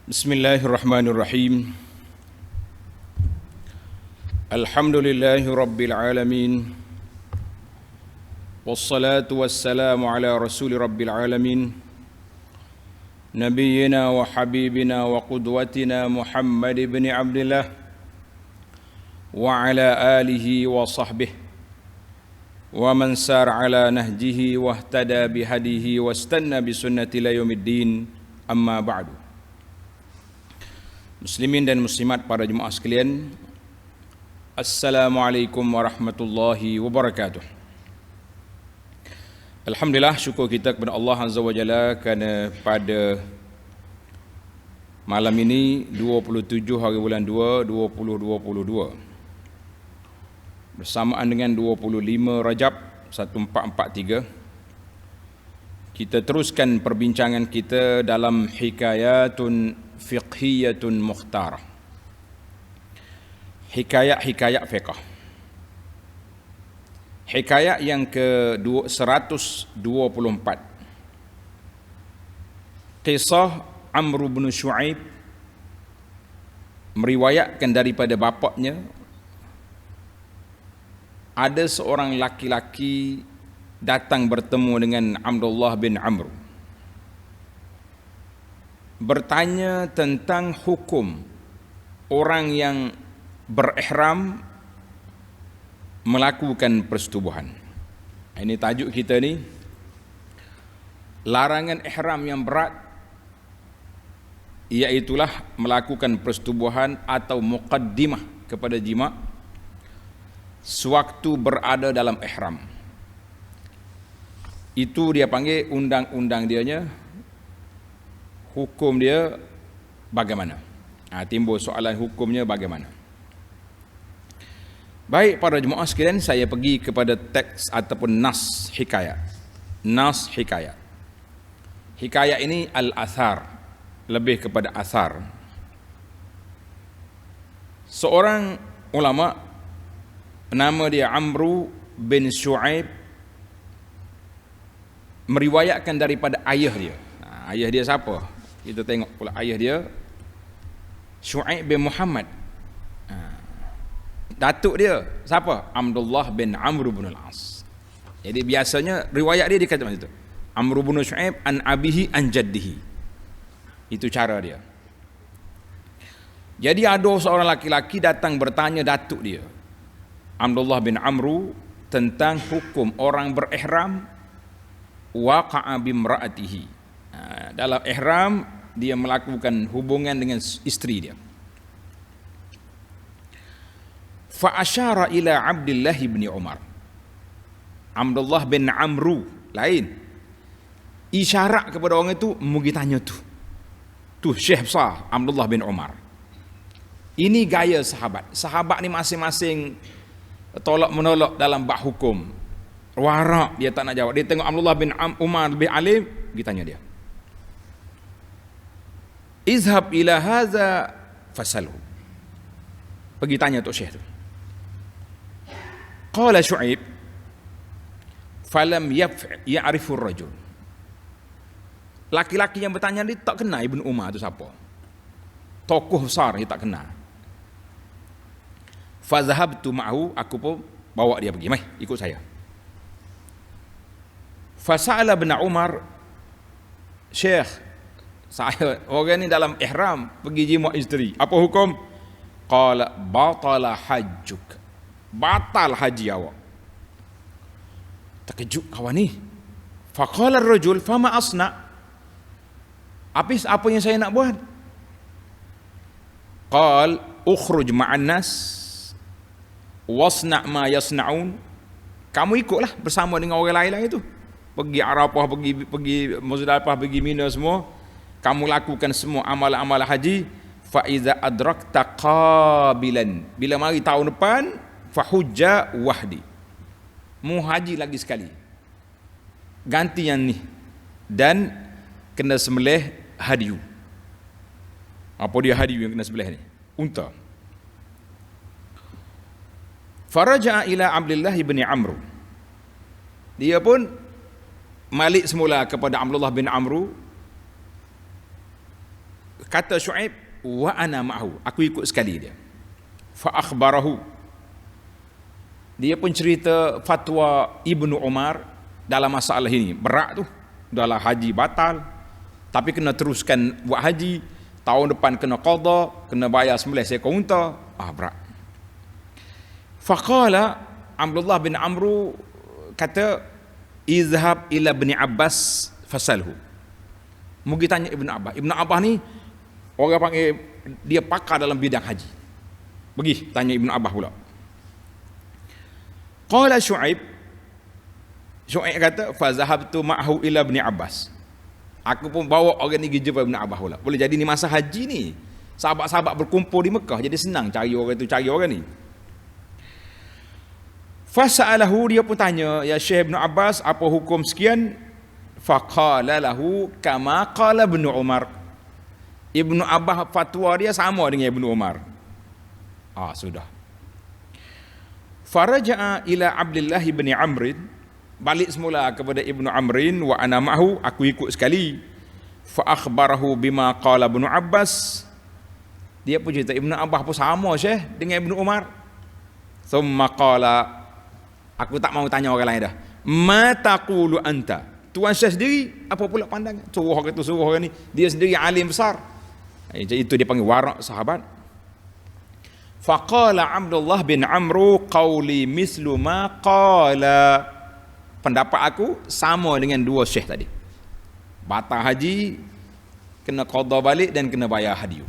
Bismillahirrahmanirrahim. Alhamdulillahi rabbil alamin. Wassalatu wassalamu ala rasuli rabbil alamin. Nabiyyina wa habibina wa qudwatina Muhammad ibn Abdullah wa ala alihi wa sahbihi wa man sar ala nahjihi wa ihtada bihadihi wa istanna bisunnati ila yaumiddin. Amma ba'du. Muslimin dan muslimat para jemaah sekalian, Assalamualaikum warahmatullahi wabarakatuh. Alhamdulillah, syukur kita kepada Allah Azza wa Jalla kerana pada malam ini 27 hari bulan 2 2022 bersamaan dengan 25 Rajab 1443, kita teruskan perbincangan kita dalam hikayatun fiqhiyatun mukhtarah, hikayat-hikayat fiqh. Hikayat yang ke-124, kisah Amr bin Shu'aib meriwayatkan daripada bapaknya, ada seorang laki-laki datang bertemu dengan Abdullah bin Amr, bertanya tentang hukum orang yang berihram melakukan persetubuhan. Ini tajuk kita ni, larangan ihram yang berat, iaitulah melakukan persetubuhan atau muqaddimah kepada jima' sewaktu berada dalam ihram. Itu dia panggil undang-undang dianya, hukum dia bagaimana? Timbul soalan hukumnya bagaimana? Baik para jemaah sekalian, saya pergi kepada teks ataupun nas hikayat. Nas hikayat. Hikayat ini al-athar, lebih kepada athar. Seorang ulama nama dia Amr bin Shu'aib meriwayatkan daripada ayah dia. Ayah dia siapa? Kita tengok pula ayah dia, Shu'aib bin Muhammad. Datuk dia siapa? Abdullah bin Amr bin al-As. Jadi biasanya riwayat dia dikata macam itu, Amr bin Shu'aib an abihi an jaddihi. Itu cara dia. Jadi ada seorang laki-laki datang bertanya datuk dia, Abdullah bin Amr, tentang hukum orang berihram waqa'a bimra'atihi. Dalam ihram dia melakukan hubungan dengan isteri dia. Fa asyara ila Abdullah bin Umar. Abdullah bin Amr lain. Isyarat kepada orang itu, mugi tanya tu. Tu Syekh besar Abdullah bin Umar. Ini gaya sahabat. Sahabat ni masing-masing tolak menolak dalam bab hukum. Warak, dia tak nak jawab. Dia tengok Abdullah bin Umar lebih alim, pergi tanya dia. Izhab ila haza fasalhu. Pergi tanya Tok Syekh tu. Qala Shu'aib falam ya'rifu ar-rajul. Laki-laki yang bertanya dia tak kenal Ibn Umar tu siapa. Tokoh besar dia tak kenal. Fa zahabtu ma'hu, aku pun bawa dia pergi. Mai, ikut saya. Fa sa'ala bin Umar, Syekh, saya orang ni dalam ihram pergi jima' isteri, apa hukum? Qala batala hajjuk, batal haji awak. Terkejut kawan ni. Faqala ar-rajul fama asna, apa yang saya nak buat? Qal ukhruj ma'an nas wasna' ma yasna'un. Kamu ikutlah bersama dengan orang lain-lain itu, pergi Arafah, pergi Muzdalifah, pergi Mina, semua kamu lakukan semua amal-amal haji. Fa iza adrakta qabilan, bila mari tahun depan, fa hujja wahdi, mu haji lagi sekali, ganti yang ni, dan kena sembelih hadiu. Apa dia hadiu yang kena sembelih ni? Unta. Faraja'a ila Abdullah bin Amr, dia pun malik semula kepada Abdullah bin Amr. kata Syuaib, wa ana ma'ahu, aku ikut sekali dia. Fa akhbarahu, dia pun cerita fatwa Ibnu Umar dalam masalah ini. Berat tu, dalam haji batal, tapi kena teruskan buat haji, tahun depan kena qada, kena bayar 9 ekor unta. Berat. Faqala Abdullah bin Amru kata, izhab ila Ibn Abbas fasalhu. Mugi tanya Ibn Abbas. Ibn Abbas ni orang panggil dia pakar dalam bidang haji. Pergi tanya Ibn Abbas pula. Qala Syuaib kata, fa zahabtu ma'ahu ila Ibn Abbas. Aku pun bawa orang ni pergi jumpa Ibn Abbas pula. Boleh jadi ni masa haji ni, sahabat-sahabat berkumpul di Mekah, jadi senang cari orang tu, cari orang ni. Fasa'alahu, dia pun tanya, ya Syekh Ibn Abbas, apa hukum sekian? Faqala lahu kama qala Ibn Umar. Ibn Abbas fatwa dia sama dengan Ibn Umar. Sudah. Faraja'a ila Abdullah bin Amr, balik semula kepada Ibnu Amrin, wa ana ma'hu, aku ikut sekali. Fa akhbarahu bima qala Ibn Abbas, dia pun cerita Ibn Abbas pun sama Syekh dengan Ibn Umar. Thumma qala, aku tak mau tanya orang lain dah. Ma taqulu anta, tuan Syekh sendiri apa pula pandangan? Suruh orang tu, suruh orang ni, dia sendiri alim besar. Itu dia panggil warak sahabat. Faqala Abdullah bin Amru qawli mislu ma qala, pendapat aku sama dengan dua Syekh tadi. Batal haji, kena qada balik dan kena bayar hadiah.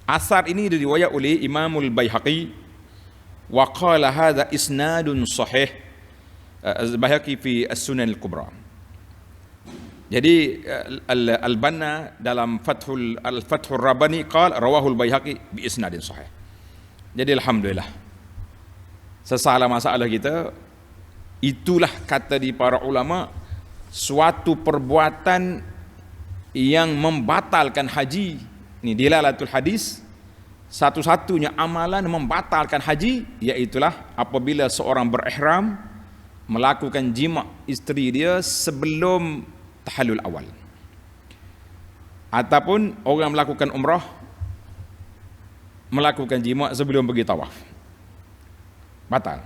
Asar ini diriwayat oleh Imamul Baihaqi, wa qala hadha isnadun sahih, Al-Baihaqi fi As-Sunan Al-Kubra. Jadi Al-Banna dalam Fathul Rabbani qala rawahu Al-Baihaqi bi isnadin sahih. Jadi alhamdulillah, sesalah masalah kita, itulah kata di para ulama, suatu perbuatan yang membatalkan haji. Ini dilalatul hadis, satu-satunya amalan membatalkan haji, iaitulah apabila seorang berihram melakukan jima' isteri dia sebelum tahallul awal, ataupun orang melakukan umrah melakukan jima' sebelum pergi tawaf, batal.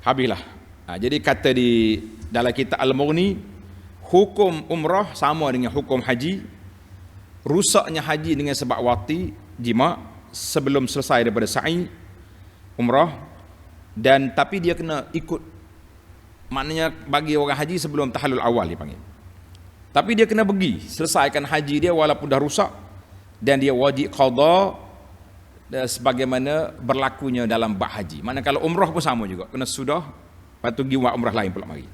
Habislah. Jadi kata di dalam kitab Al-Mughni, hukum umrah sama dengan hukum haji. Rusaknya haji dengan sebab wati, jima' sebelum selesai daripada sa'i umrah, dan tapi dia kena ikut, maknanya bagi orang haji sebelum tahallul awal dia panggil. Tapi dia kena pergi selesaikan haji dia walaupun dah rusak, dan dia wajib qada sebagaimana berlakunya dalam bab haji. Mana kalau umrah pun sama juga, kena sudah, lepas tu pergi buat umrah lain pula mari.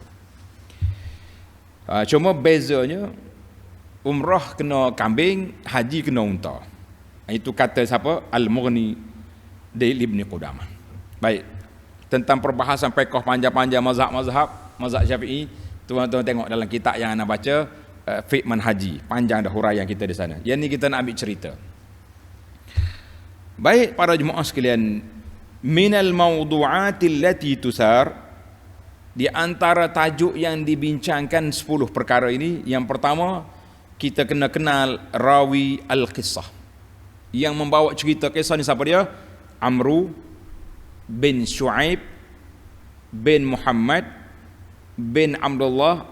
Cuma bezanya umrah kena kambing, haji kena unta. Itu kata siapa? Al-Mughni dari Ibn Qudamah. Baik, tentang perbahasan fiqh panjang-panjang mazhab Syafi'i, tuan-tuan tengok dalam kitab yang anda baca, fiqh manhaji, panjang dah huraian kita di sana. Yang ni kita nak ambil cerita. Baik para jemaah sekalian, minal mawdu'atil lati tusar, di antara tajuk yang dibincangkan 10 perkara ini, yang pertama kita kena kenal rawi al-qissah. Yang membawa cerita kisah ni siapa dia? Amru bin Syuaib bin Muhammad bin Abdullah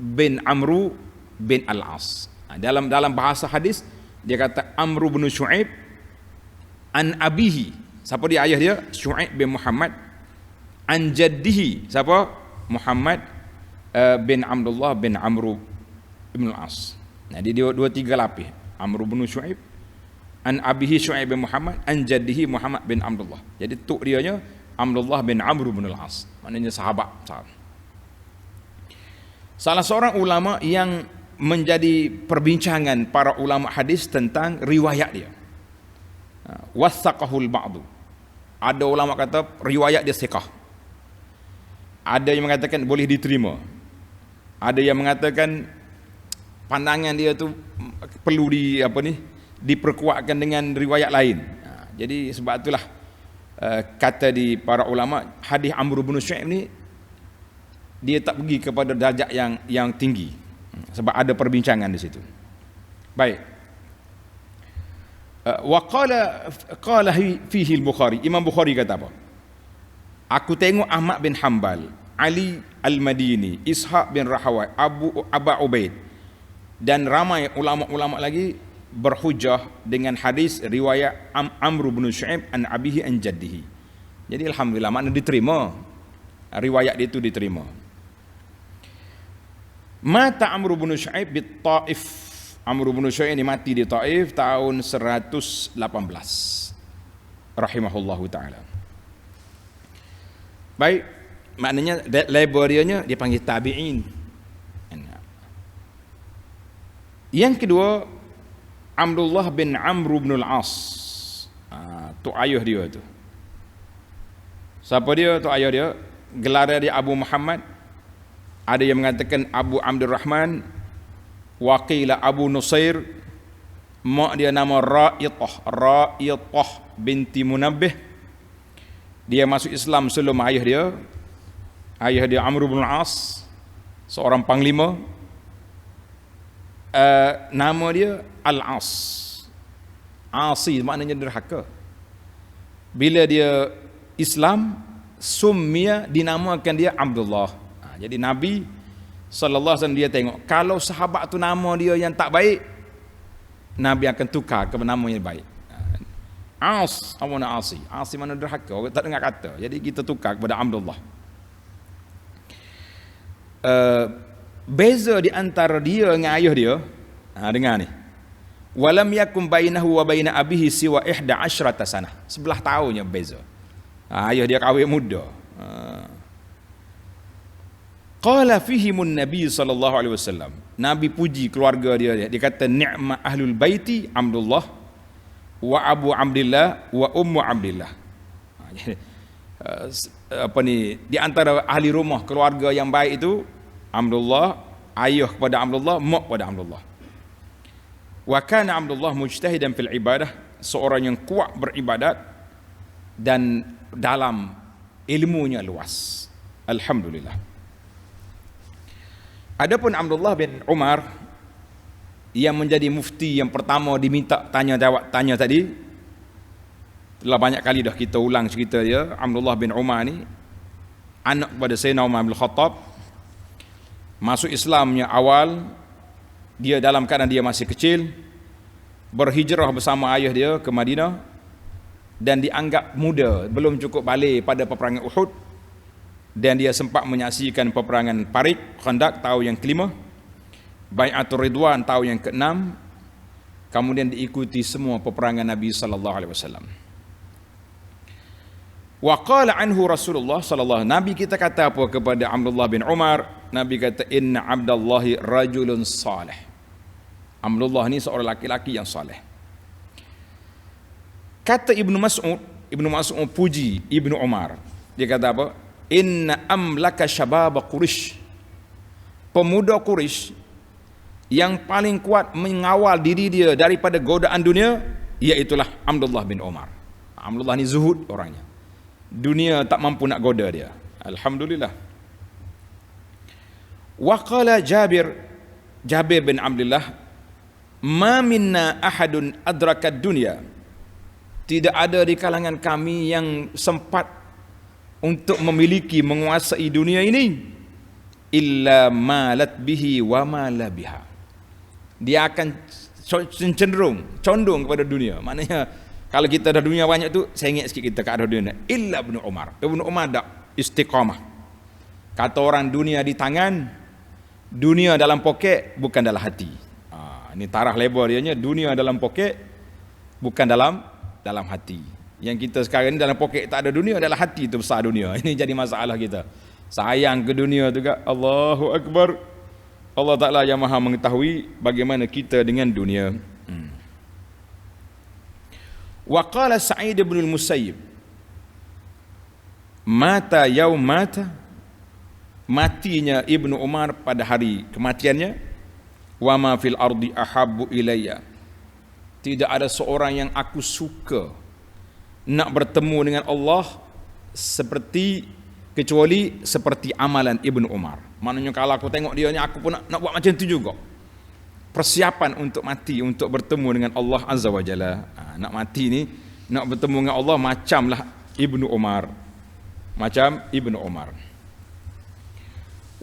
bin Amru bin Al-As. Dalam bahasa hadis dia kata Amru bin Syuaib an abihi, siapa dia ayah dia? Syuaib bin Muhammad. An jaddihi, siapa? Muhammad bin Abdullah bin Amru bin Al-As. Dia dua tiga lapis. Amru bin Syuaib, an abihi Syuaib bin Muhammad, an jaddihi Muhammad bin Abdullah. Jadi tok dianya Abdullah bin Amru bin Al-As, maknanya sahabat. Salah seorang ulama yang menjadi perbincangan para ulama hadis tentang riwayat dia, wasaqahul ba'du. Ada ulama kata riwayat dia thiqah, ada yang mengatakan boleh diterima, ada yang mengatakan pandangan dia tu perlu diperkuatkan dengan riwayat lain. Jadi sebab itulah kata di para ulama, hadis Amr bin Syuaib ni dia tak pergi kepada darjat yang tinggi, sebab ada perbincangan di situ. Baik. Wa qala fihi al-Bukhari. Imam Bukhari kata apa? Aku tengok Ahmad bin Hanbal, Ali Al-Madini, Ishaq bin Rahawai, Aba Ubaid dan ramai ulama-ulama lagi berhujah dengan hadis riwayat Amr bin Syu'aib an abihi an jaddihi. Jadi alhamdulillah, makna diterima. Riwayat dia itu diterima. Mata Amr bin Syu'aib di Taif. Amr bin Syu'aib ini mati di Taif tahun 118. Rahimahullahu taala. Baik, maknanya laborianya dia panggil tabi'in. Yang kedua, Abdullah bin Amr bin al-As. Tu ayah dia tu. Siapa dia tu ayah dia? Gelar dia Abu Muhammad. Ada yang mengatakan Abu Abdul Rahman, waqila Abu Nusair. Mak dia nama Ra'itah binti Munabbih. Dia masuk Islam sebelum ayah dia. Ayah dia Amr bin al-As, seorang panglima. Nama dia Al-As. Asi maknanya derhaka. Bila dia Islam, summiya, dinamakan dia Abdullah. Jadi Nabi sallallahu alaihi wasallam dia tengok, kalau sahabat tu nama dia yang tak baik, Nabi akan tukar ke nama yang baik. As, awana Asi. Asi mana derhaka, orang tak dengar kata. Jadi kita tukar kepada Abdullah. Beza di antara dia dengan ayah dia, dengar ni. Walam yakum bainahu wa baina abihi siwa 11 sanah. 11 tahunnya beza. Ayah dia kahwin muda. Qala fihimun Nabi sallallahu alaihi wasallam. Nabi puji keluarga dia. Dia kata ni'ma ahlul baiti Abdullah wa Abu Abdillah wa Ummu Abdillah. Apa ni, di antara ahli rumah keluarga yang baik itu Abdullah, ayah kepada Abdullah, mak kepada Abdullah. Wa kana Abdullah mujtahidan fil ibadah, seorang yang kuat beribadat dan dalam ilmunya luas. Alhamdulillah. Adapun Abdullah bin Umar yang menjadi mufti yang pertama diminta tanya tadi, telah banyak kali dah kita ulang cerita dia. Abdullah bin Umar ni anak kepada Sayyidina Umar bin Khattab. Masuk Islamnya awal, dia dalam keadaan dia masih kecil, berhijrah bersama ayah dia ke Madinah dan dianggap muda, belum cukup balik pada peperangan Uhud, dan dia sempat menyaksikan peperangan Parik, Khandaq tahun yang kelima, Bai'atul Ridwan tahun yang keenam, kemudian diikuti semua peperangan Nabi sallallahu alaihi wasallam. Wa qala anhu Rasulullah sallallahu alaihi wasallam, Nabi kita kata apa kepada Abdullah bin Umar? Nabi kata inna Abdallahi rajulun salih. Abdullah ni seorang laki-laki yang saleh. Kata Ibnu Mas'ud puji Ibnu Umar. Dia kata apa? Inna amlaka syabab Quraisy. Pemuda Quraisy yang paling kuat mengawal diri dia daripada godaan dunia, iaitulah Abdullah bin Umar. Abdullah ni zuhud orangnya. Dunia tak mampu nak goda dia. Alhamdulillah. Wa qala Jabir bin Abdullah, ma minna ahadun adrakat dunya. Tidak ada di kalangan kami yang sempat untuk memiliki, menguasai dunia ini, illa malat bihi wa mala biha. Dia akan condong kepada dunia. Maknanya kalau kita dah dunia banyak tu, sengit sikit kita ke arah dunia. Illa Ibnu Umar. Ibnu Umar tak istiqamah. Kata orang, dunia di tangan, dunia dalam poket, bukan dalam hati. Ini tarah lebar dianya, dunia dalam poket, bukan dalam hati. Yang kita sekarang ni dalam poket tak ada dunia, dalam hati tu besar dunia. Ini jadi masalah kita. Sayang ke dunia tu kak. Allahu Akbar. Allah Ta'ala yang maha mengetahui bagaimana kita dengan dunia. Wa qala Sa'id bin al-Musayyib, mata yaum mata, matinya Ibnu Umar pada hari kematiannya, wa ma fil ardi ahabbu ilayya, tidak ada seorang yang aku suka nak bertemu dengan Allah kecuali seperti amalan Ibnu Umar. Maknanya kalau aku tengok dia ni, aku pun nak buat macam tu juga. persiapan untuk mati, untuk bertemu dengan Allah Azza wa Jalla. Nak mati ni, nak bertemu dengan Allah macamlah Ibnu Umar. Macam Ibnu Umar.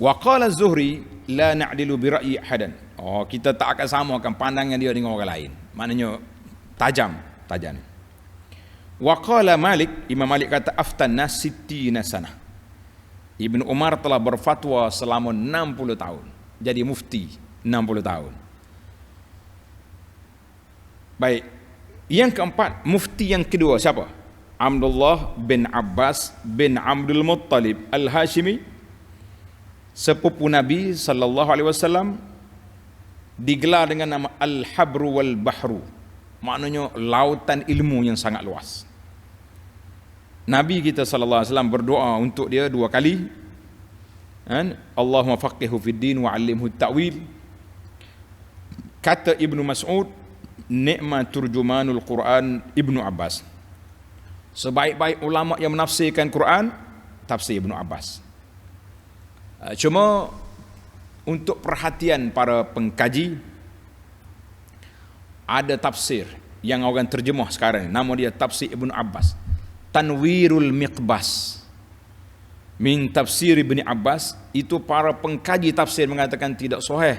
Wa qala Az-Zuhri la na'dilu bi ra'yi ahadan. Oh, kita tak akan samakan pandangan dia dengan orang lain. Maknanya tajam. Wa qala Malik, Imam Malik kata aftanna sittina sanah. Ibnu Umar telah berfatwa selama 60 tahun. Jadi mufti 60 tahun. Baik. Yang keempat, mufti yang kedua siapa? Abdullah bin Abbas bin Abdul Muttalib Al-Hashimi, sepupu Nabi sallallahu alaihi wasallam, digelar dengan nama Al-Habru wal Bahru. Maknanya lautan ilmu yang sangat luas. Nabi kita sallallahu alaihi wasallam berdoa untuk dia 2 kali. Allahumma faqihu fid din wa 'allimhu at-ta'wil. Kata Ibnu Mas'ud, ni'ma turjumanul Quran Ibnu Abbas. Sebaik-baik ulama yang menafsirkan Quran, tafsir Ibnu Abbas. Cuma untuk perhatian para pengkaji, ada tafsir yang orang terjemah sekarang, nama dia tafsir Ibnu Abbas, Tanwirul Miqbas min tafsir Ibnu Abbas. Itu para pengkaji tafsir mengatakan tidak sahih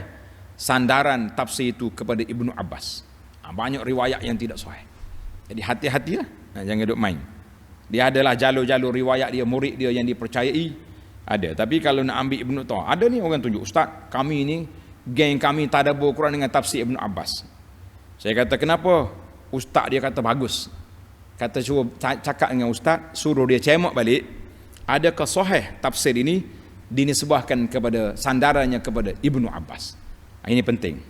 sandaran tafsir itu kepada Ibnu Abbas. Banyak riwayat yang tidak sahih. Jadi hati-hatilah, jangan duk main. Dia adalah jalur-jalur riwayat dia, murid dia yang dipercayai ada. Tapi kalau nak ambil Ibnu Taw, ada ni orang tunjuk, ustaz, kami ni geng kami tadabbur Quran dengan tafsir Ibnu Abbas. Saya kata kenapa? Ustaz dia kata bagus. Kata suruh cakap dengan ustaz, suruh dia cemak balik, adakah sahih tafsir ini dinisbahkan kepada sandarannya kepada Ibnu Abbas. Ini penting.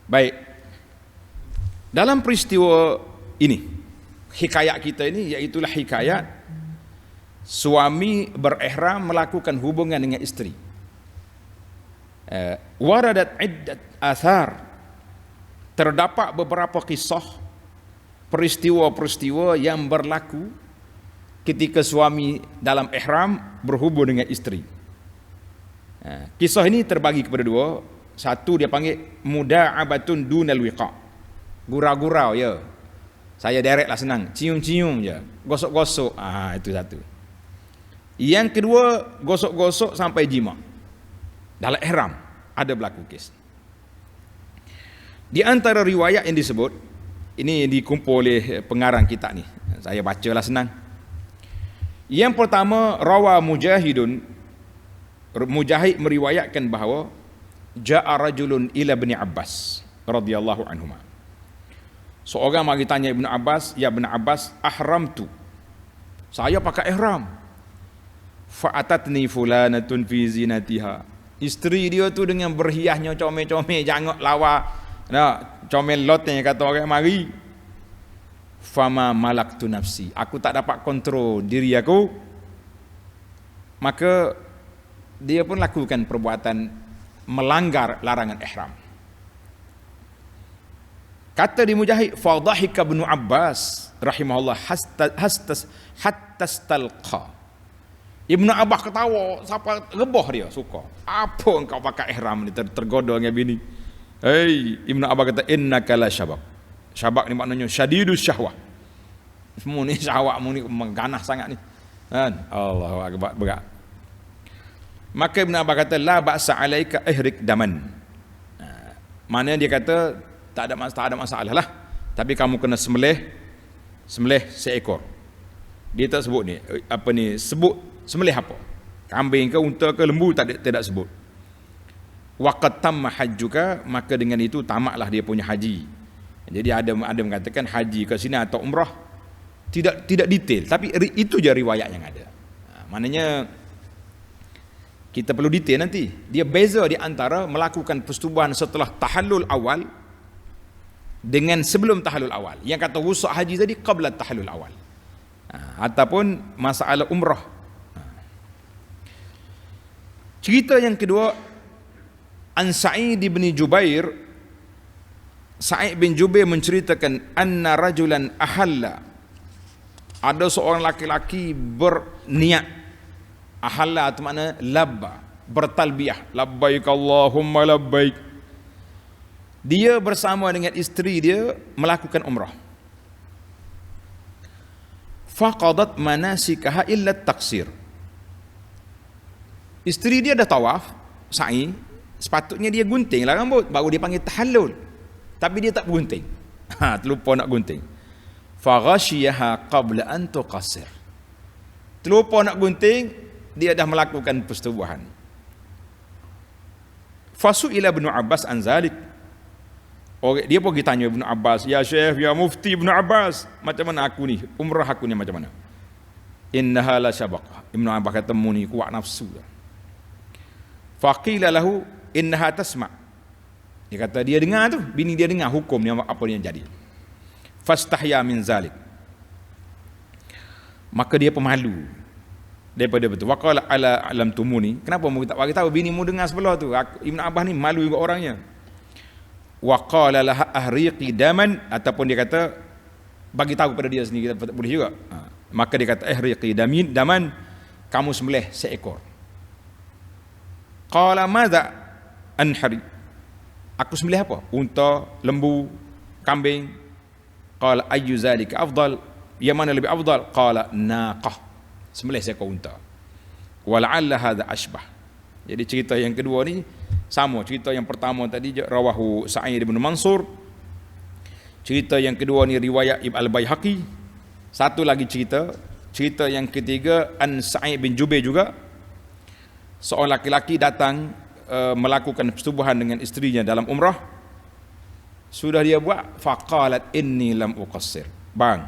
Baik. Dalam peristiwa ini, hikayat kita ini, iaitulah hikayat suami berihram melakukan hubungan dengan isteri. Waradat iddat athar, terdapat beberapa kisah peristiwa-peristiwa yang berlaku ketika suami dalam ihram berhubung dengan isteri. Kisah ini terbagi kepada 2. Satu dia panggil muda'abatun dunal wiqa', gurau-gurau ya. Saya directlah senang, cium-cium je, gosok-gosok. Itu satu. Yang kedua, gosok-gosok sampai jima. Dalam ihram ada berlaku kes. Di antara riwayat yang disebut, ini dikumpul oleh pengarang kitab ni, saya bacalah senang. Yang pertama, rawa Mujahid meriwayatkan bahawa ja'a rajulun ila Ibni Abbas radhiyallahu anhuma. Seorang mari tanya Ibnu Abbas, ya Ibnu Abbas, ahramtu, saya pakai ihram. Fa'atatni fulanatun fi zinatiha, isteri dia tu dengan berhiasnya, comel-comel, jangok lawa, comel lotnya kata orang mari. Fama malaktu nafsi, aku tak dapat kontrol diri aku, maka dia pun lakukan perbuatan melanggar larangan ihram. Kata di Mujahid, fadhahika Ibnu Abbas rahimahullah hatta stalqa. Ibnu Abbas ketawa, siapa rebah dia suka. Apa engkau pakai ihram ni, tergoda dengan bini. Hei, Ibnu Abbas kata innaka la syabak. Syabak ni maknanya syadidus syahwah. Semua ni syahwatmu ni mengganas sangat ni. Allahu akbar, berat. Maka Ibn Abbas kata la ba'sa alaika ihrik daman. Mana dia kata tak ada masalah lah, tapi kamu kena sembelih seekor. Dia tak sebut ni apa ni, sebut sembelih apa, kambing ke unta ke lembu, tidak sebut. Waqad tamma hajjuka, maka dengan itu tamatlah dia punya haji. Jadi ada mengatakan haji ke sini atau umrah, tidak detail, tapi itu je riwayat yang ada. Maknanya kita perlu detail nanti. Dia beza di antara melakukan persetubuhan setelah tahallul awal dengan sebelum tahallul awal. Yang kata wusu' haji tadi qabla tahallul awal. Ataupun masalah umrah. Cerita yang kedua, an Sa'id bin Jubair. Sa'id bin Jubair menceritakan anna rajulan ahalla, ada seorang laki-laki berniat. Ahalla itu makna labba, bertalbiyah, labbaik Allahumma labbaik. dia bersama dengan isteri dia melakukan umrah. Faqadat manasikaha illa taksir. Isteri dia dah tawaf, sa'i, sepatutnya dia guntinglah rambut, baru dia panggil tahallul. Tapi dia tak gunting. Terlupa nak gunting. Faghashiyaha qabla an tuqassir. Terlupa nak gunting, dia dah melakukan persetubuhan. Fasu'ila Ibnu Abbas an zalik. Dia pergi tanya Ibnu Abbas, ya Syekh, ya Mufti Ibnu Abbas, macam mana aku ni, umrah aku ni macam mana? Innaha la syabaqah. Ibnu Abbas kata, mu ni kuat nafsu. Faqila lahu innaha tasma'. Dia kata dia dengar tu, bini dia dengar hukum ni apa yang jadi. Fastahya min zalik. Maka dia pemalu daripada betul. Waqala ala alam tumuni. Kenapa mu tak bagi tahu bini mu dengar sebelah tu? Ibnu Abbas ni malu juga orangnya. Wa qala laha ahriqi daman, ataupun dia kata bagi tahu kepada dia sendiri, kita boleh juga. Maka dia kata ahriqi daman, kamu sembelih seekor. Qala madza anhari, aku sembelih apa? Unta, lembu, kambing. Qala ayyu zalika afdal, yang mana lebih afdal? Qala naqah, sembelih seekor unta. Wa la'alla hadza ashbah. Jadi cerita yang kedua ni sama cerita yang pertama tadi, rawahu Sa'id bin Mansur. Cerita yang kedua ni riwayat Ibn al-Baihaqi. Satu lagi cerita yang ketiga an Sa'id bin Jubair juga. Seorang laki-laki datang melakukan persetubuhan dengan isterinya dalam umrah. Sudah dia buat, faqalat inni lam uqassir. Bang,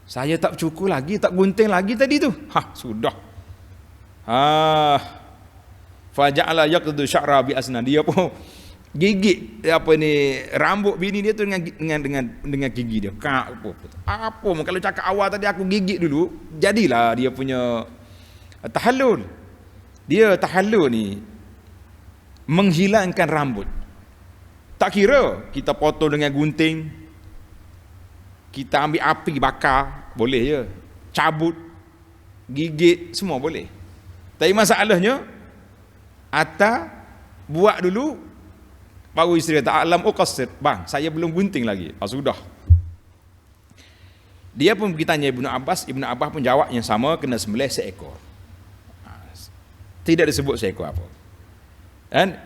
saya tak cukur lagi, tak gunting lagi tadi tu. Sudah. Faja'ala yaqdu sya'ra bi asnan. Dia pun gigit rambut bini dia tu dengan gigi dia. Apa kalau cakap awal tadi aku gigit dulu, jadilah dia punya tahallul. Dia tahallul ni menghilangkan rambut. Tak kira kita potong dengan gunting, kita ambil api bakar, boleh je. Cabut, gigit, semua boleh. Tapi masalahnya Atta buat dulu, baru isteri kata alam uqassir, bang saya belum gunting lagi. Sudah. Dia pun pergi tanya Ibnu Abbas pun jawab yang sama, kena sembelih seekor. Tidak disebut seekor apa. Dan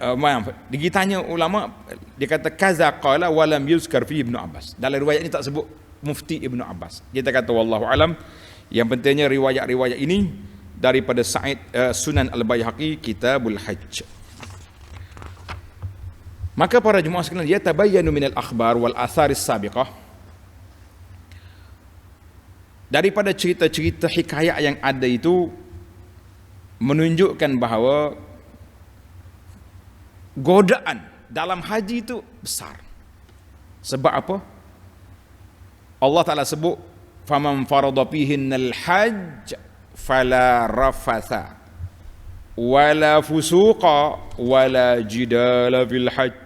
ditanya ulama, dia kata kaza qala wa lam yuzkar fi Ibnu Abbas. Dalam riwayat ini tak sebut Mufti Ibnu Abbas. Kita kata wallahu alam, yang pentingnya riwayat-riwayat ini daripada Sa'id Sunan Al-Baihaqi Kitabul Hajj. Maka para jemaah sekalian, yatabayyanu minal akhbar wal atharis sabiqah, daripada cerita-cerita hikayat yang ada itu menunjukkan bahawa godaan dalam haji itu besar. Sebab apa? Allah Ta'ala sebut faman farada fihinnal hajj fala rafatha wala fusuqa wala jidala fil hajj.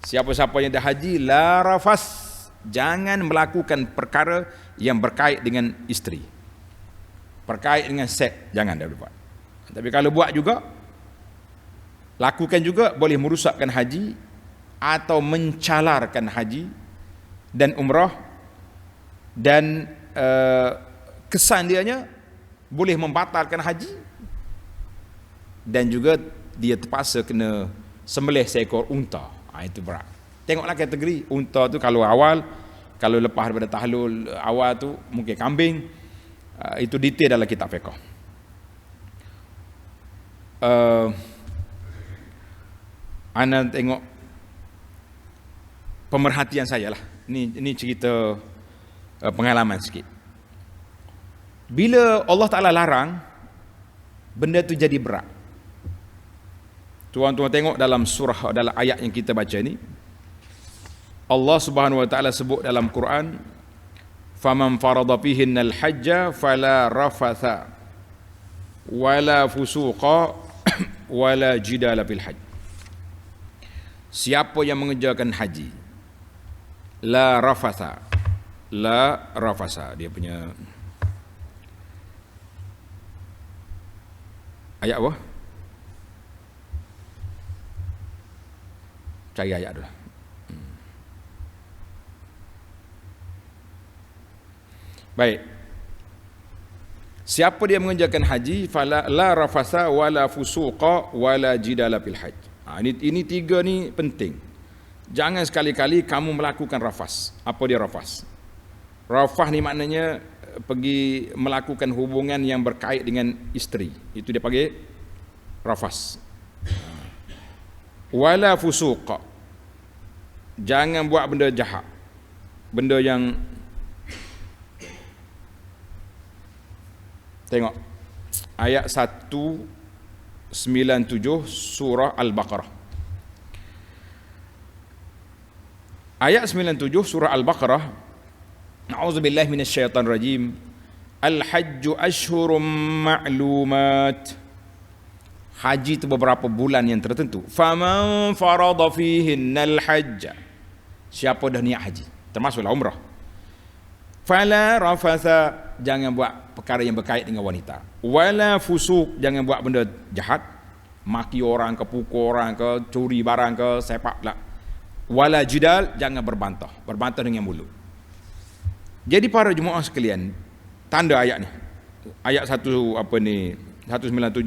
Siapa-siapa yang dah haji, la rafas, jangan melakukan perkara yang berkait dengan isteri, berkait dengan seks, jangan dah buat. Tapi kalau buat juga, lakukan juga, boleh merusakkan haji atau mencalarkan haji dan umrah, dan kesan dianya boleh membatalkan haji, dan juga dia terpaksa kena sembelih seekor unta. Itu berat. Tengoklah kategori unta tu, kalau awal, kalau lepas daripada tahallul awal tu mungkin kambing. Itu detail dalam kitab fiqh. Ana tengok pemerhatian saya lah. Ini cerita pengalaman sikit. Bila Allah Ta'ala larang, benda tu jadi berat. Tuan-tuan tengok dalam surah, dalam ayat yang kita baca ni, Allah Subhanahu wa Ta'ala sebut dalam Quran, faman farada fihinnal hajja fala rafatha wala fusuqa wala jidala fil hajj. Siapa yang mengerjakan haji, la rafatha, dia punya ayat apa? Cari ayat dulu. Baik. Siapa dia mengerjakan haji, fala la rafasa wala fusuqa wala jidala fil hajj. Ini tiga ni penting. Jangan sekali-kali kamu melakukan rafas. Apa dia rafas? Rafah ni maknanya pergi melakukan hubungan yang berkait dengan isteri. Itu dia panggil rafas. Wala fusuqa. Jangan buat benda jahat. Benda yang tengok ayat 197 surah Al-Baqarah. Ayat 97 surah Al-Baqarah. A'udzubillahi minasyaitonir rajim. Al-hajju ashhurum ma'lumat. Haji itu beberapa bulan yang tertentu. Faman farada fihinnal hajj. Siapa dah niat haji, termasuklah umrah. Fala rafatha, jangan buat perkara yang berkait dengan wanita. Wala fusuq, jangan buat benda jahat, maki orang ke, pukul orang ke, curi barang ke, sepak pula. Wala jidal, jangan berbantah dengan mulut. Jadi para jemaah sekalian, tanda ayat ni, ayat 197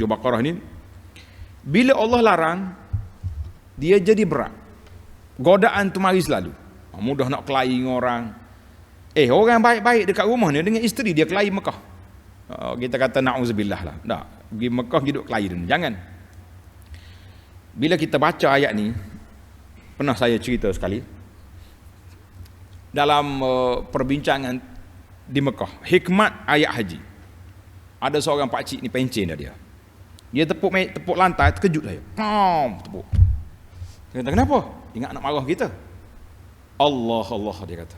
Baqarah ni, bila Allah larang, dia jadi berat. Godaan tu mari selalu. Mudah nak kelahi dengan orang. Orang baik-baik dekat rumah ni dengan isteri dia kelahi Mekah. Kita kata na'udzubillah lah. Tak, pergi Mekah hidup kelahi dia. Jangan. Bila kita baca ayat ni, pernah saya cerita sekali dalam perbincangan di Mekah, hikmat ayat haji. Ada seorang pakcik ni pencen dah dia. Dia tepuk lantai, terkejut saya. Tepuk. Dia kata, kenapa? Ingat nak marah kita. Allah dia kata.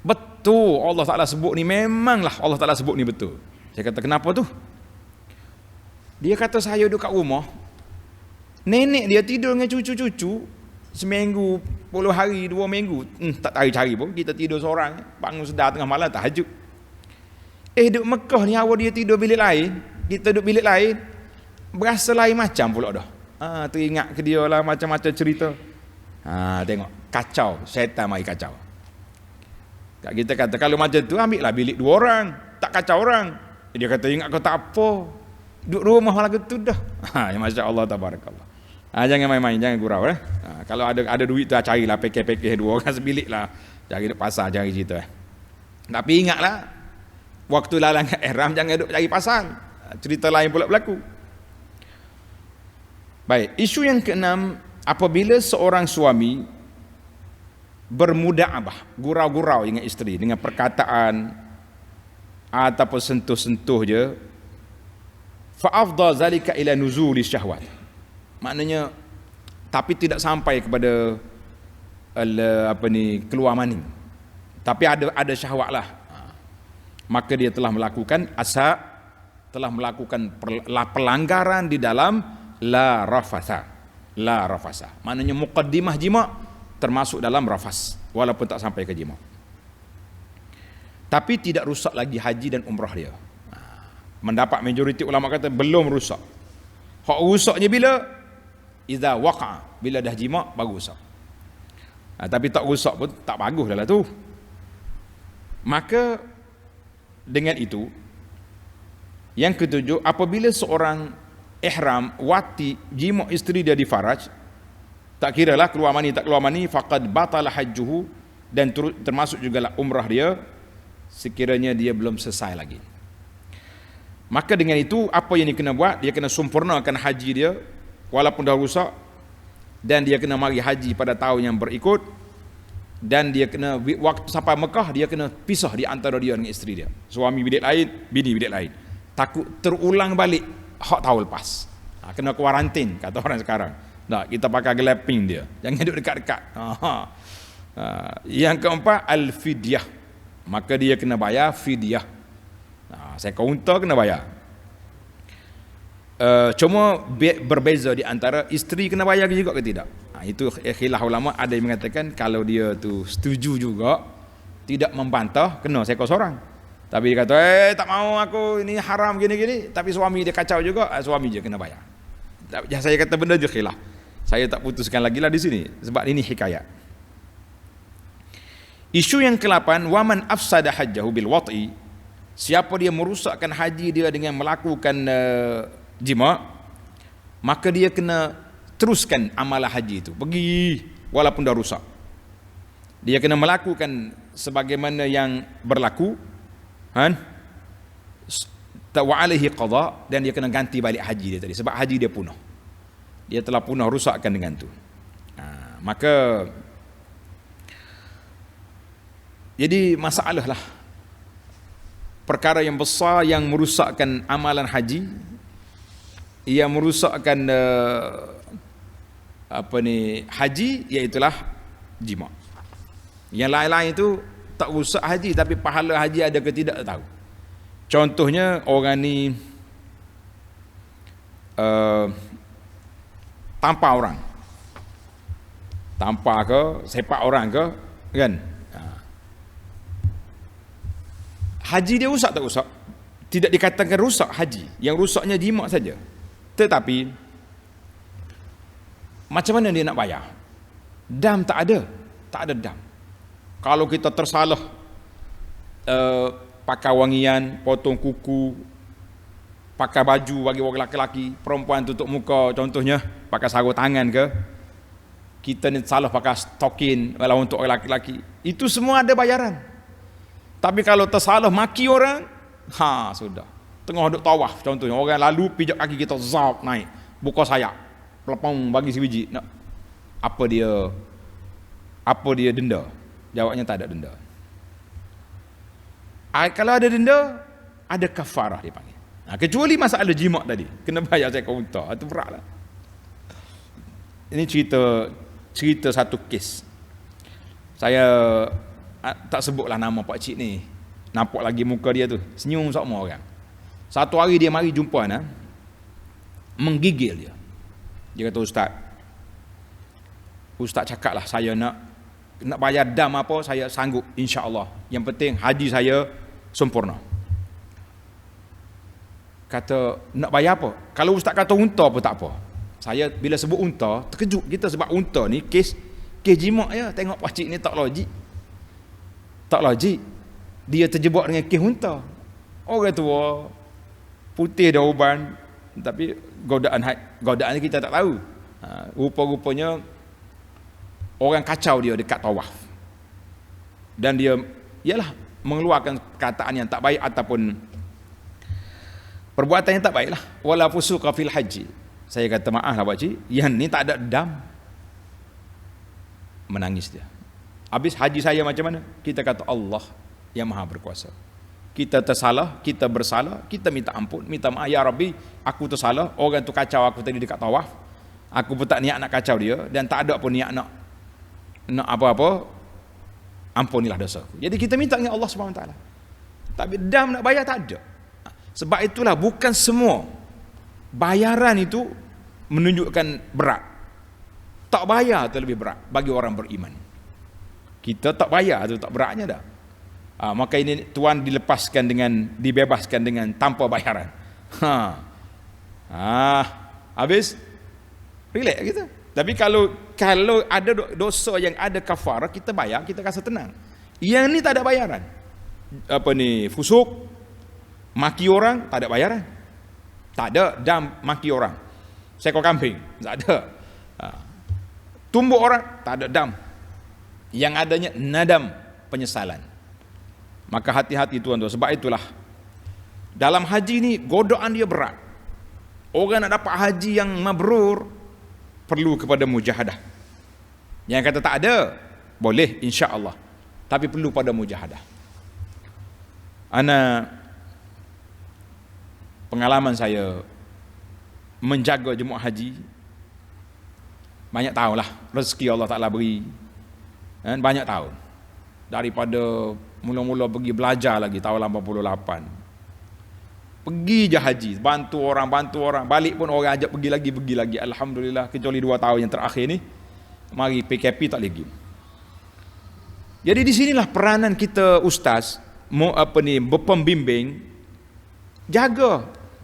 Betul Allah Ta'ala sebut ni, memanglah Allah Ta'ala sebut ni betul. Saya kata, kenapa tu? Dia kata, saya duduk kat rumah, nenek dia tidur dengan cucu-cucu seminggu, 10 hari, 2 minggu, tak cari pun, kita tidur seorang, bangun sedar tengah malam tahajud. Duduk Mekah ni awal dia tidur bilik lain, kita duduk bilik lain, berasa lain macam pula dah. Teringat ke dia lah macam-macam cerita. Tengok, kacau, syaitan mari kacau. Kita kata kalau macam tu ambillah bilik 2 orang, tak kacau orang. Dia kata ingat kau tak apa, duduk rumah lagu tu dah. Ya masya Allah tabarakallah. Jangan main-main, jangan gurau kalau ada duit tu carilah pekeh-pekeh 2 orang sebilik lah, cari duk pasar, cari cerita. Tapi ingatlah waktu lalang ihram jangan duk cari pasal, cerita lain pula berlaku. Baik, isu yang keenam, apabila seorang suami bermudaabah, gurau-gurau dengan isteri dengan perkataan ataupun sentuh-sentuh je, fa afdha zalika ila nuzuli syahwat. Maknanya tapi tidak sampai kepada keluar mani. Tapi ada syahwat lah. Maka dia telah melakukan telah melakukan pelanggaran di dalam la rafasa. La rafasa. Maknanya muqaddimah jima' termasuk dalam rafas walaupun tak sampai ke jima'. Tapi tidak rusak lagi haji dan umrah dia. Mendapat majoriti ulama kata belum rusak. Hak rusaknya bila iza waqa'a, bila dah jima' baru rusak. Tapi tak rusak pun tak bagus dah lah tu. Maka dengan itu, yang ketujuh, apabila seorang ihram wati jima' isteri dia di faraj, tak kiralah keluar mani tak keluar mani, faqad batala hajjuhu, dan termasuk jugalah umrah dia sekiranya dia belum selesai lagi. Maka dengan itu apa yang dia kena buat? Dia kena sempurnakan haji dia walaupun dah rusak, dan dia kena mari haji pada tahun yang berikut, dan dia kena waktu sampai Mekah dia kena pisah di antara dia dengan isteri dia. Suami bilik lain, bini bilik lain. Takut terulang balik hak tahun lepas. Kena kuarantin kata orang sekarang. Tak, kita pakai glamping dia. Jangan duduk dekat-dekat. Yang keempat, al-fidyah. Maka dia kena bayar fidyah. Saya kaunter kena bayar. Cuma berbeza di antara isteri kena bayar juga ke tidak. Itu khilaf ulama. Ada yang mengatakan kalau dia tu setuju juga, tidak membantah, kena seko seorang. Tapi dia kata, tak mau aku, ini haram gini-gini. Tapi suami dia kacau juga, suami je kena bayar. Saya kata benda je khilaf. Saya tak putuskan lagi lah di sini sebab ini hikayat. Isu yang ke-8, waman afsada hajjahu bil wat'i, siapa dia merusakkan haji dia dengan melakukan jima, maka dia kena teruskan amalan haji itu, pergi walaupun dah rusak. Dia kena melakukan sebagaimana yang berlaku, kan? Wa alaihi qada, dan dia kena ganti balik haji dia tadi, sebab haji dia punah. Dia telah punah, rusakkan dengan tu. Maka jadi masalah lah, perkara yang besar yang merusakkan amalan haji, yang merusakkan haji, iaitulah jima. Yang lain-lain itu tak rusak haji, tapi pahala haji ada ke tidak tak tahu. Contohnya orang ni tampar orang, tampar ke, sepak orang ke, kan? Haji dia rusak tak rusak? Tidak dikatakan rusak haji, yang rusaknya jima saja. Tetapi macam mana dia nak bayar? Dam tak ada dam. Kalau kita tersalah pakai wangian, potong kuku, pakai baju bagi orang lelaki, perempuan tutup muka, contohnya pakai sarung tangan ke, kita ni salah pakai stokin walau untuk orang lelaki, itu semua ada bayaran. Tapi kalau tersalah maki orang, sudah. Tengah duduk tawaf contohnya, orang lalu pijak kaki kita, zap naik, buka sayap, pelepong bagi sebiji. Nak apa dia denda? Jawabnya tak ada denda. Kalau ada denda, ada kafarah dia panggil. Kecuali masalah jima tadi, kena bayar seekor unta, itu beratlah. Ini cerita satu kes. Saya tak sebutlah nama pak cik ni, nampak lagi muka dia tu, senyum semua orang. Satu hari dia mari jumpa menggigil dia. Dia kata, Ustaz cakap lah, saya nak bayar dam apa, saya sanggup insya-Allah. Yang penting haji saya sempurna. Kata, nak bayar apa? Kalau Ustaz kata unta pun tak apa. Saya bila sebut unta, terkejut kita, sebab unta ni kes jima ya. Tengok pak cik ni tak logik. Tak logik. Dia terjebak dengan kes unta. Orang tua, putih dah uban, tapi godaan ni kita tak tahu. Rupa-rupanya orang kacau dia dekat tawaf. Dan dia ialah mengeluarkan perkataan yang tak baik ataupun perbuatan yang tak baiklah. Wala fusuqa fil haji. Saya kata, maaf lah pak cik, yang ni tak ada dam. Menangis dia. Habis haji saya macam mana? Kita kata Allah yang maha berkuasa. Kita tersalah, kita bersalah, kita minta ampun, minta maaf, ya Rabbi, aku tersalah, orang tu kacau aku tadi dekat tawaf, aku pun tak niat nak kacau dia, dan tak ada pun niat nak apa-apa, ampunilah dosa aku. Jadi kita minta dengan Allah SWT. Tapi dam nak bayar tak ada. Sebab itulah bukan semua bayaran itu menunjukkan berat. Tak bayar itu lebih berat bagi orang beriman. Kita tak bayar itu tak beratnya dah. Maka ini tuan dibebaskan dengan tanpa bayaran. Habis relax kita. Tapi kalau ada dosa yang ada kafarah, kita bayar, kita rasa tenang. Yang ni tak ada bayaran. Fusuk, maki orang, tak ada bayaran. Tak ada dam maki orang. Seekor kambing, tak ada. Tumbuk orang, tak ada dam. Yang adanya nadam, penyesalan. Maka hati-hati tuan-tuan. Sebab itulah dalam haji ni godaan dia berat. Orang nak dapat haji yang mabrur perlu kepada mujahadah. Yang kata tak ada, boleh insya-Allah. Tapi perlu pada mujahadah. Pengalaman saya menjaga jemaah haji, banyak tahun lah rezeki Allah Ta'ala beri, kan? Banyak tahun. Daripada mula-mula pergi belajar lagi tahun 88, pergi je haji, bantu orang, balik pun orang ajak pergi lagi. Alhamdulillah, kecuali 2 tahun yang terakhir ni, mari PKP tak lagi. Jadi di sinilah peranan kita ustaz, berpembimbing,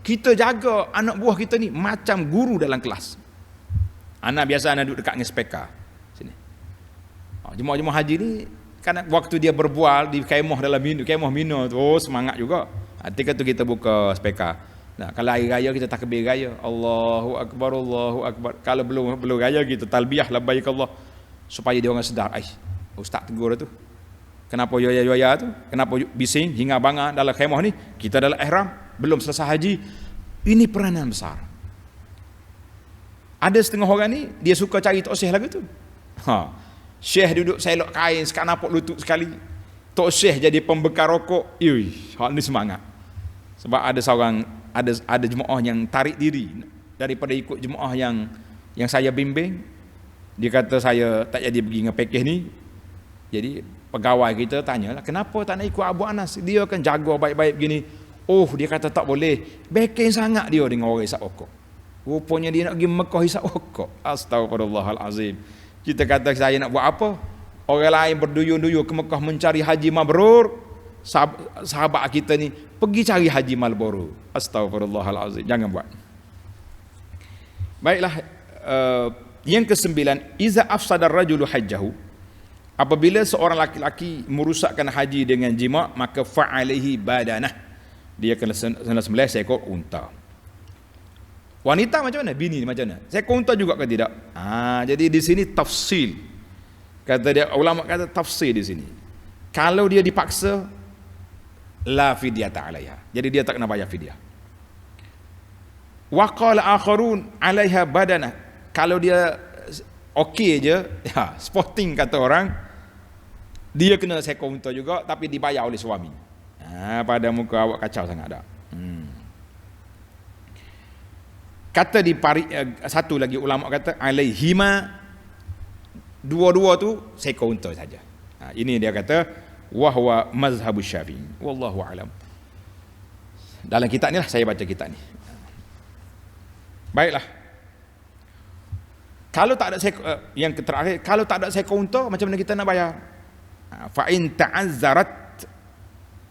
kita jaga anak buah kita ni macam guru dalam kelas. Anak biasa duduk dekat dengan speaker sini. Jemaah-jemaah haji ni Kan waktu dia berbual di kemah dalam kemah Mina tu, oh semangat juga. Ketika tu kita buka speaker. Nah, kalau hari raya kita takbir raya, Allahu akbar, Allahu akbar. Kalau belum raya kita talbiyah labbaik Allah, supaya dia orang sedar, ustaz tegur tu. Kenapa yoya tu? Kenapa bising hingga bangga dalam kemah ni? Kita dalam ihram, belum selesai haji. Ini peranan besar. Ada setengah orang ni dia suka cari tok syekh lagu tu. Syekh duduk selok kain, sekarang nampak lutut sekali. Tok Syekh jadi pembekar rokok. Hal ni semangat. Sebab ada jemaah yang tarik diri daripada ikut jemaah yang saya bimbing. Dia kata saya tak jadi pergi dengan pakej ni. Jadi pegawai kita tanyalah, kenapa tak nak ikut Abu Anas? Dia kan jaga baik-baik begini. Oh, dia kata tak boleh. Backing sangat dia dengan orang hisap rokok. Rupanya dia nak pergi Mekah hisap rokok. Astagfirullahalazim. Kita kata saya nak buat apa? Orang lain berduyun-duyun ke Mekah mencari haji mabrur. Sahabat kita ni pergi cari haji mabrur. Astagfirullahalazim. Jangan buat. Baiklah, yang ke-9, iza afsadar rajulu hajjahu. Apabila seorang laki-laki merusakkan haji dengan jima, maka fa'alaihi badanah. Dia kena sembelih seekor unta. Wanita macam mana? Bini macam mana? Seekor unta juga ke tidak? Jadi di sini tafsil. Kata dia, ulama kata tafsil di sini. Kalau dia dipaksa, la fidyata 'alaiha. Jadi dia tak kena bayar fidyah. Wa qala akharun 'alaiha badanah. Kalau dia okey je, sporting kata orang, dia kena seekor unta juga tapi dibayar oleh suami. Pada muka awak kacau sangat dah. Kata di satu lagi ulama kata alaihima, dua-dua tu seekor unta saja. Ini dia kata wahwa mazhabus Syafi'i. Wallahu alam. Dalam kitab ni lah saya baca kitab ni. Baiklah. Kalau tak ada yang terakhir, kalau tak ada seekor unta, macam mana kita nak bayar? Fa in ta'azzarat,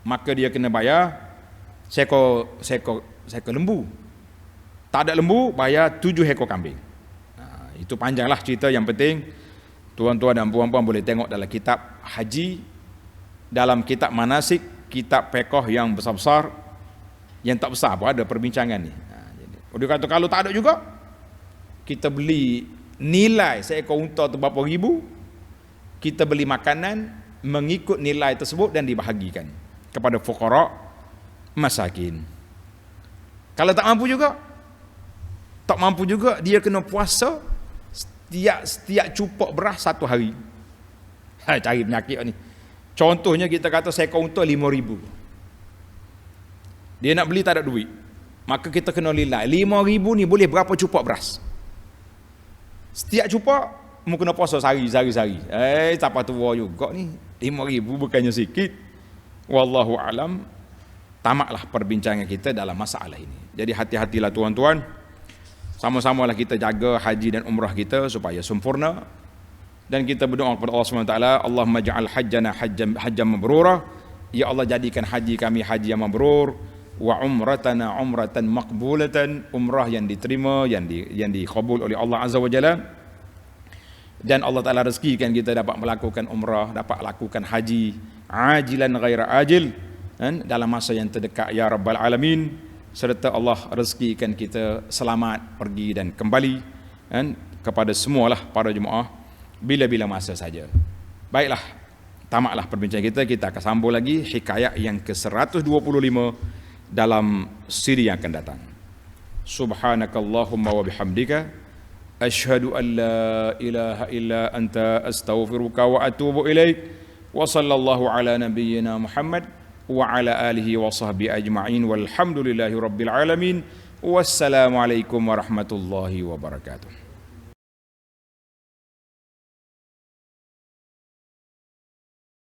maka dia kena bayar seekor lembu. Tak ada lembu, bayar 7 ekor kambing. Itu panjanglah cerita. Yang penting tuan-tuan dan puan-puan boleh tengok dalam kitab haji, dalam kitab manasik, kitab fiqh yang besar-besar, yang tak besar pun ada perbincangan ni. Dia kata kalau tak ada juga, kita beli nilai seekor unta tu berapa ribu, kita beli makanan mengikut nilai tersebut dan dibahagikan kepada fuqara masakin. Kalau tak mampu juga, dia kena puasa setiap cupok beras 1 hari. Cari penyakit ni. Contohnya kita kata seekor unta 5,000. Dia nak beli tak ada duit. Maka kita kena nilai 5,000 ni boleh berapa cupok beras. Setiap cupok mu kena puasa sehari. Siapa tua juga ni. 5,000 bukannya sikit. Wallahu alam. Tamatlah perbincangan kita dalam masalah ini. Jadi hati-hatilah tuan-tuan. Sama-samalah kita jaga haji dan umrah kita supaya sempurna. Dan kita berdoa kepada Allah SWT, Allahumma ja'al hajjana hajjan mabrura. Ya Allah, jadikan haji kami haji yang mabrur. Wa umratana umratan maqbulatan. Umrah yang diterima, yang dikabul oleh Allah Azza wa Jalla. Dan Allah Ta'ala rezekikan kita dapat melakukan umrah, dapat lakukan haji ajilan ghaira ajil, dalam masa yang terdekat ya Rabbal Alamin. Serta Allah rezekikan kita selamat pergi dan kembali kepada semualah para jemaah bila-bila masa saja. Baiklah, tamatlah perbincangan kita akan sambung lagi hikayat yang ke-125 dalam siri yang akan datang. Subhanakallahumma wa bihamdika asyhadu an la ilaha illa anta astaghfiruka wa atubu ilaik. Wa sallallahu ala nabiyyina Muhammad wa ala alihi wa sahbihi ajma'in walhamdulillahi rabbil alamin. Wassalamualaikum warahmatullahi wabarakatuh.